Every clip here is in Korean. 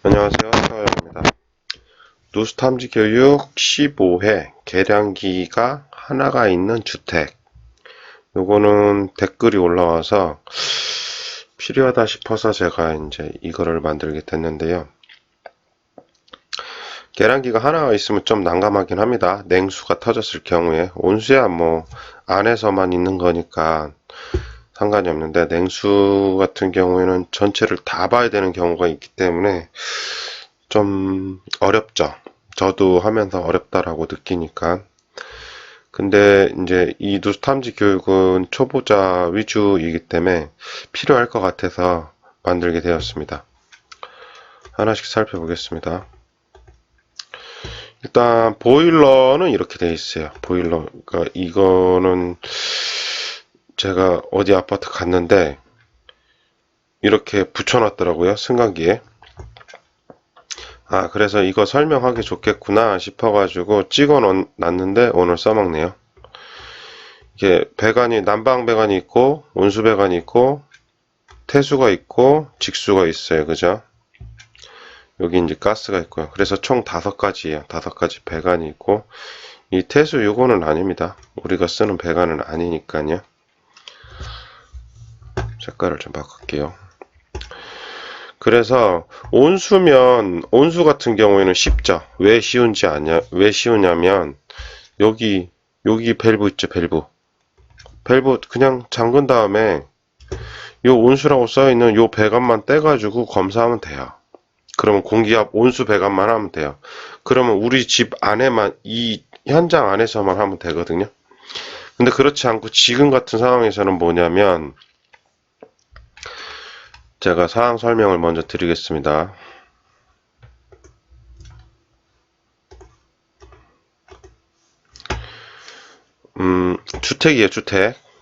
안녕하세요. 서영입니다. 누수탐지 교육 15회 계량기가 하나가 있는 주택. 요거는 댓글이 올라와서 필요하다 싶어서 제가 이제 이거를 만들게 됐는데요. 계량기가 하나가 있으면 좀 난감하긴 합니다. 냉수가 터졌을 경우에. 온수야 뭐 안에서만 있는 거니까 상관이 없는데, 냉수 같은 경우에는 전체를 다 봐야 되는 경우가 있기 때문에 좀 어렵죠. 저도 하면서 어렵다라고 느끼니까. 근데 이제 이 누수 탐지 교육은 초보자 위주이기 때문에 필요할 것 같아서 만들게 되었습니다. 하나씩 살펴보겠습니다. 일단 보일러는 이렇게 되어 있어요. 보일러가 이거는 제가 어디 아파트 갔는데 이렇게 붙여놨더라고요. 승강기에. 그래서 이거 설명하기 좋겠구나 싶어가지고 찍어 놨는데 오늘 써먹네요. 이게 배관이, 난방 배관이 있고, 온수 배관이 있고, 태수가 있고, 직수가 있어요. 그죠? 여기 이제 가스가 있고요. 그래서 총 5가지예요. 5가지 배관이 있고, 이 태수 요거는 아닙니다. 우리가 쓰는 배관은 아니니까요. 색깔을 좀 바꿀게요. 그래서 온수 같은 경우에는 쉽죠. 왜 쉬우냐면 여기 밸브 있죠. 밸브 그냥 잠근 다음에 요 온수라고 써있는 요 배관만 떼가지고 검사하면 돼요. 그러면 공기압 온수 배관만 하면 돼요. 그러면 우리 집 안에만, 이 현장 안에서만 하면 되거든요. 근데 그렇지 않고 지금 같은 상황에서는 뭐냐면, 제가 상황 설명을 먼저 드리겠습니다. 주택이에요.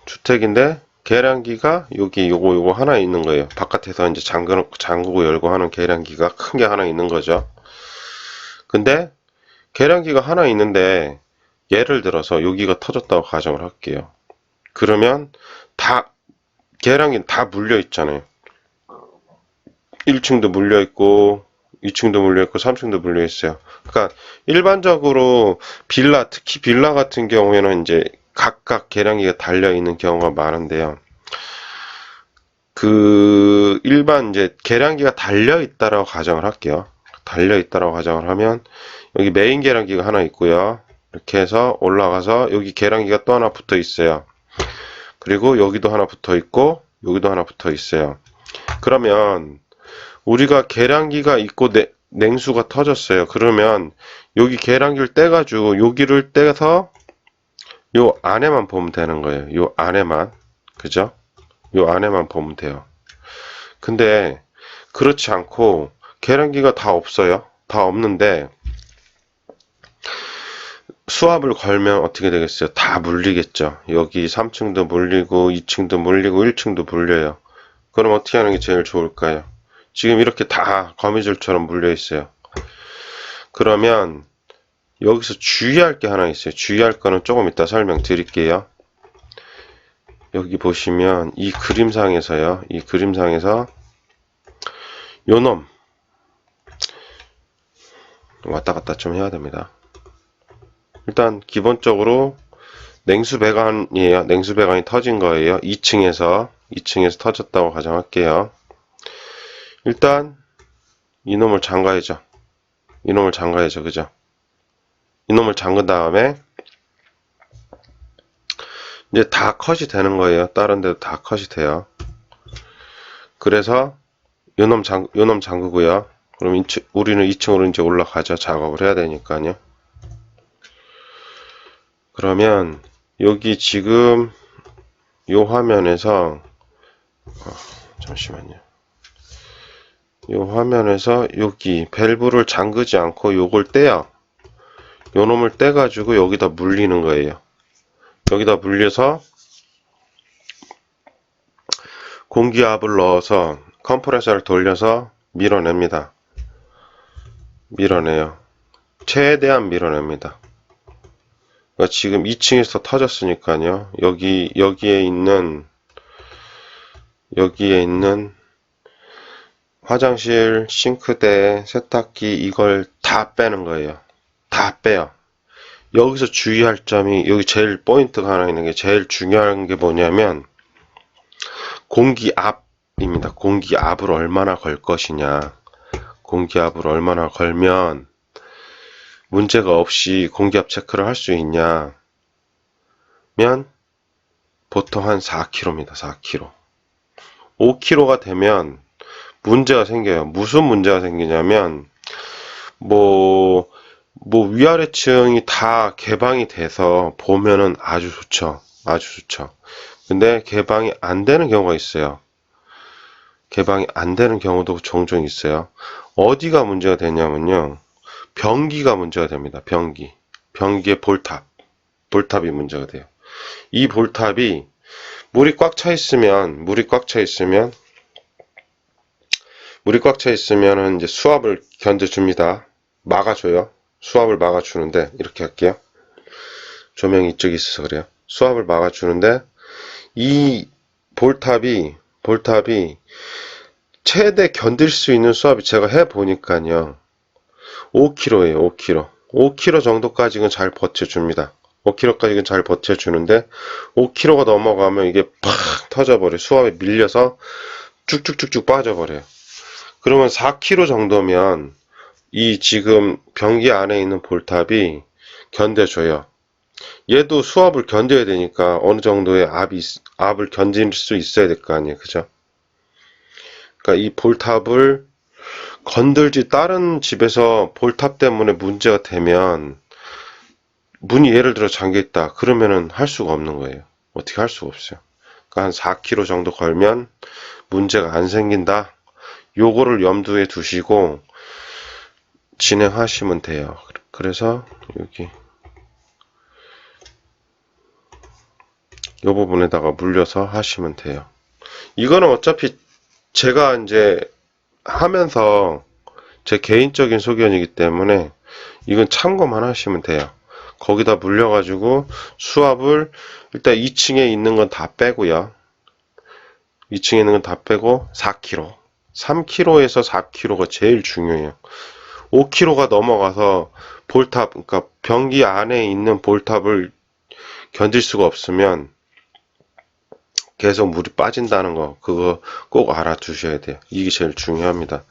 주택인데 계량기가 여기 요거 하나 있는 거예요. 바깥에서 이제 잠그고 열고 하는 계량기가 큰 게 하나 있는 거죠. 근데 계량기가 하나 있는데 예를 들어서 여기가 터졌다고 가정을 할게요. 그러면 계량기는 다 물려 있잖아요. 1층도 물려 있고 2층도 물려 있고 3층도 물려 있어요. 그러니까 일반적으로 특히 빌라 같은 경우에는 이제 각각 계량기가 달려 있는 경우가 많은데요. 일반 이제 계량기가 달려 있다라고 가정을 할게요. 달려 있다라고 가정을 하면 여기 메인 계량기가 하나 있고요. 이렇게 해서 올라가서 여기 계량기가 또 하나 붙어 있어요. 그리고 여기도 하나 붙어 있고 여기도 하나 붙어 있어요. 그러면 우리가 계량기가 있고 냉수가 터졌어요. 그러면 여기 계량기를 떼가지고 여기를 떼서 요 안에만 보면 되는 거예요. 요 안에만. 그죠? 요 안에만 보면 돼요. 근데 그렇지 않고 계량기가 다 없어요. 다 없는데 수압을 걸면 어떻게 되겠어요? 다 물리겠죠. 여기 3층도 물리고 2층도 물리고 1층도 물려요. 그럼 어떻게 하는 게 제일 좋을까요? 지금 이렇게 다 거미줄처럼 물려 있어요. 그러면 여기서 주의할 게 하나 있어요. 주의할 거는 조금 이따 설명드릴게요. 여기 보시면 이 그림상에서 요놈 왔다 갔다 좀 해야 됩니다. 일단 기본적으로 냉수 배관이에요. 냉수 배관이 터진 거예요. 2층에서 터졌다고 가정할게요. 일단 이놈을 잠가야죠. 그죠? 이놈을 잠근 다음에 이제 다 컷이 되는 거예요. 다른 데도 다 컷이 돼요. 그래서 요놈 잠그고요. 그럼 우리는 2층으로 이제 올라가죠. 작업을 해야 되니까요. 그러면 여기 지금 요 화면에서 잠시만요. 요 화면에서 여기 밸브를 잠그지 않고 요걸 떼요. 요놈을 떼가지고 여기다 물리는 거예요. 여기다 물려서 공기압을 넣어서 컴프레서를 돌려서 밀어냅니다. 밀어내요. 최대한 밀어냅니다. 그러니까 지금 2층에서 터졌으니까요. 여기에 있는 화장실, 싱크대, 세탁기 이걸 다 빼는 거예요. 다 빼요. 여기서 주의할 점이 여기 제일 포인트가 하나 있는 게 제일 중요한 게 뭐냐면 공기압입니다. 공기압을 얼마나 걸 것이냐. 공기압을 얼마나 걸면 문제가 없이 공기압 체크를 할 수 있냐면 보통 한 4kg입니다. 4kg. 5kg가 되면 문제가 생겨요. 무슨 문제가 생기냐면 뭐 위아래층이 다 개방이 돼서 보면은 아주 좋죠. 아주 좋죠. 근데 개방이 안 되는 경우가 있어요. 개방이 안 되는 경우도 종종 있어요. 어디가 문제가 되냐면요. 변기가 문제가 됩니다. 변기의 볼탑이 문제가 돼요. 이 볼탑이 물이 꽉 차 있으면은 이제 수압을 견뎌줍니다. 막아줘요. 수압을 막아주는데 이렇게 할게요. 조명이 이쪽에 있어서 그래요. 수압을 막아주는데 이 볼탑이 최대 견딜 수 있는 수압이 제가 해보니까요. 5kg예요. 5kg. 5kg 정도까지는 잘 버텨줍니다. 5kg까지는 잘 버텨주는데 5kg가 넘어가면 이게 팍 터져버려요. 수압에 밀려서 쭉쭉쭉쭉 빠져버려요. 그러면 4kg 정도면 이 지금 변기 안에 있는 볼탑이 견뎌줘요. 얘도 수압을 견뎌야 되니까 어느 정도의 압을 견딜 수 있어야 될 거 아니에요. 그죠? 그러니까 이 볼탑을 건들지 다른 집에서 볼탑 때문에 문제가 되면 문이 예를 들어 잠겨 있다. 그러면은 할 수가 없는 거예요. 어떻게 할 수가 없어요. 그러니까 한 4kg 정도 걸면 문제가 안 생긴다. 요거를 염두에 두시고 진행하시면 돼요. 그래서 여기 요 부분에다가 물려서 하시면 돼요. 이거는 어차피 제가 이제 하면서 제 개인적인 소견이기 때문에 이건 참고만 하시면 돼요. 거기다 물려가지고 수압을 일단 2층에 있는 건 다 빼고요. 2층에 있는 건 다 빼고 4kg. 3kg에서 4kg가 제일 중요해요. 5kg가 넘어가서 볼탑, 그러니까 변기 안에 있는 볼탑을 견딜 수가 없으면 계속 물이 빠진다는 거, 그거 꼭 알아두셔야 돼요. 이게 제일 중요합니다.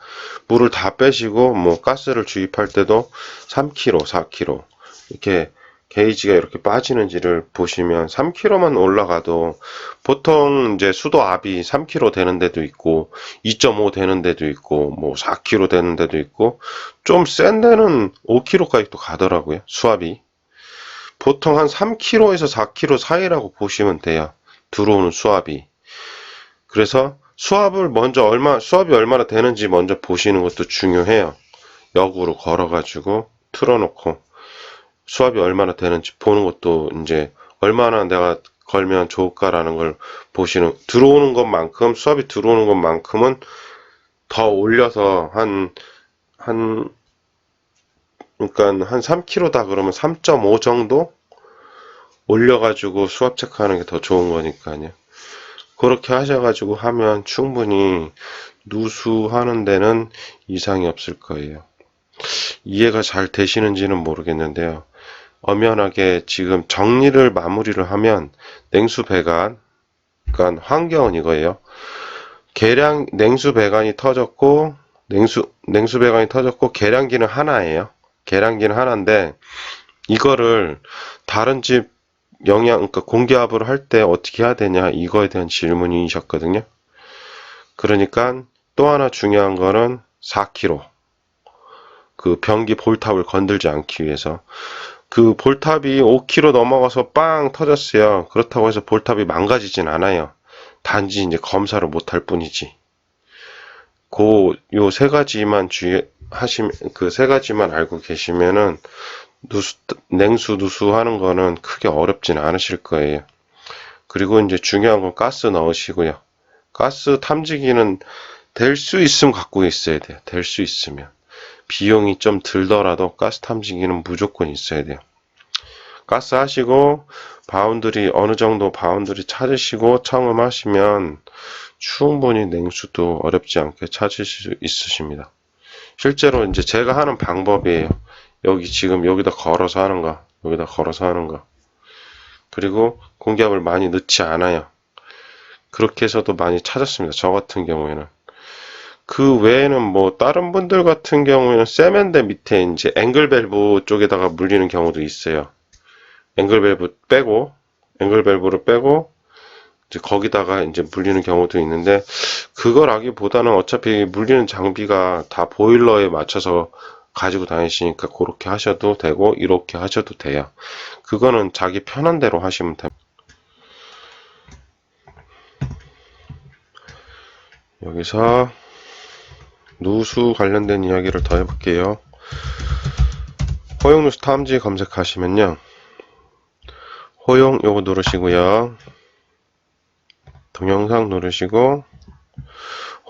물을 다 빼시고, 뭐, 가스를 주입할 때도 3kg, 4kg, 이렇게 게이지가 이렇게 빠지는지를 보시면 3kg만 올라가도 보통 이제 수도압이 3kg 되는 데도 있고, 2.5 되는 데도 있고, 뭐, 4kg 되는 데도 있고, 좀 센 데는 5kg까지 또 가더라고요, 수압이. 보통 한 3kg에서 4kg 사이라고 보시면 돼요. 들어오는 수압이. 그래서 수압이 얼마나 되는지 먼저 보시는 것도 중요해요. 역으로 걸어가지고 틀어놓고 수압이 얼마나 되는지 보는 것도 이제 얼마나 내가 걸면 좋을까라는 걸 보시는, 수압이 들어오는 것만큼은 더 올려서 그러니까 한 3kg다 그러면 3.5 정도 올려가지고 수압 체크하는 게 더 좋은 거니까요. 그렇게 하셔가지고 하면 충분히 누수하는 데는 이상이 없을 거예요. 이해가 잘 되시는지는 모르겠는데요. 엄연하게 지금 정리를 마무리를 하면 냉수 배관, 그러니까 환경은 이거예요. 냉수 배관이 터졌고 계량기는 하나예요. 계량기는 하나인데 이거를 다른 집 그러니까 공기압을 할 때 어떻게 해야 되냐, 이거에 대한 질문이셨거든요. 그러니까 또 하나 중요한 거는 4kg. 그 변기 볼탑을 건들지 않기 위해서. 그 볼탑이 5kg 넘어가서 빵 터졌어요. 그렇다고 해서 볼탑이 망가지진 않아요. 단지 이제 검사를 못할 뿐이지. 요 세 가지만 그 세 가지만 알고 계시면은 냉수 누수하는 거는 크게 어렵진 않으실 거예요. 그리고 이제 중요한 건 가스 넣으시고요. 가스 탐지기는 될 수 있으면 갖고 있어야 돼요. 될 수 있으면. 비용이 좀 들더라도 가스 탐지기는 무조건 있어야 돼요. 가스 하시고 바운드리 어느 정도 바운드리 찾으시고 청음하시면 충분히 냉수도 어렵지 않게 찾으실 수 있으십니다. 실제로 이제 제가 하는 방법이에요. 여기 지금 여기다 걸어서 하는 거, 여기다 걸어서 하는 거. 그리고 공기압을 많이 넣지 않아요. 그렇게 해서도 많이 찾았습니다. 저 같은 경우에는. 그 외에는 뭐 다른 분들 같은 경우에는 세면대 밑에 이제 앵글 밸브 쪽에다가 물리는 경우도 있어요. 앵글 밸브를 빼고 이제 거기다가 이제 물리는 경우도 있는데, 그걸 하기보다는 어차피 물리는 장비가 다 보일러에 맞춰서 가지고 다니시니까 그렇게 하셔도 되고 이렇게 하셔도 돼요. 그거는 자기 편한 대로 하시면 됩니다. 여기서 누수 관련된 이야기를 더 해볼게요. 호용 누수 탐지 검색하시면요, 호용 요거 누르시고요, 동영상 누르시고,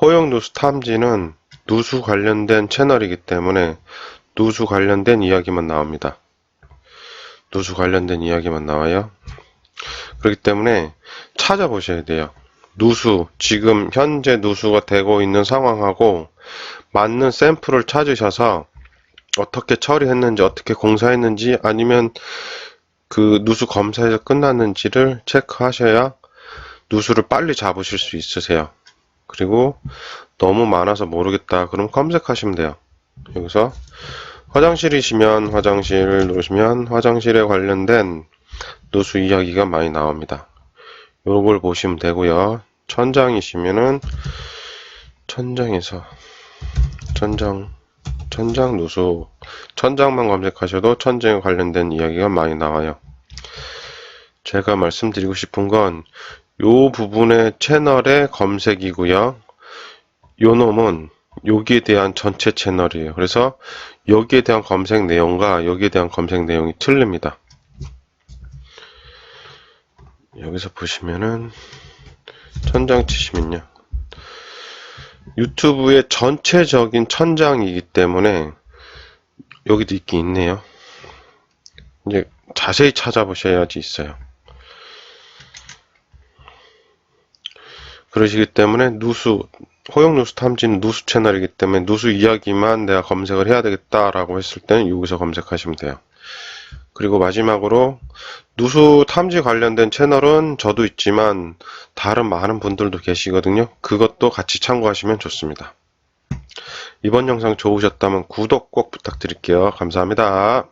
호용 누수 탐지는 누수 관련된 채널이기 때문에 누수 관련된 이야기만 나옵니다. 누수 관련된 이야기만 나와요. 그렇기 때문에 찾아보셔야 돼요. 누수, 지금 현재 누수가 되고 있는 상황하고 맞는 샘플을 찾으셔서 어떻게 처리했는지, 어떻게 공사했는지, 아니면 그 누수 검사에서 끝났는지를 체크하셔야 누수를 빨리 잡으실 수 있으세요. 그리고 너무 많아서 모르겠다 그럼 검색하시면 돼요. 여기서 화장실이시면 화장실을 누르시면 화장실에 관련된 누수 이야기가 많이 나옵니다. 요걸 보시면 되고요. 천장이시면은 천장에서 천장 누수, 천장만 검색하셔도 천장에 관련된 이야기가 많이 나와요. 제가 말씀드리고 싶은 건 요 부분의 채널의 검색이고요. 요 놈은 여기에 대한 전체 채널이에요. 그래서 여기에 대한 검색 내용과 여기에 대한 검색 내용이 틀립니다. 여기서 보시면은 천장 치시면요, 유튜브의 전체적인 천장이기 때문에 여기도 있긴 있네요. 이제 자세히 찾아보셔야지 있어요. 그러시기 때문에 호용 누수 탐지는 누수 채널이기 때문에 누수 이야기만 내가 검색을 해야 되겠다라고 했을 때는 여기서 검색하시면 돼요. 그리고 마지막으로 누수 탐지 관련된 채널은 저도 있지만 다른 많은 분들도 계시거든요. 그것도 같이 참고하시면 좋습니다. 이번 영상 좋으셨다면 구독 꼭 부탁드릴게요. 감사합니다.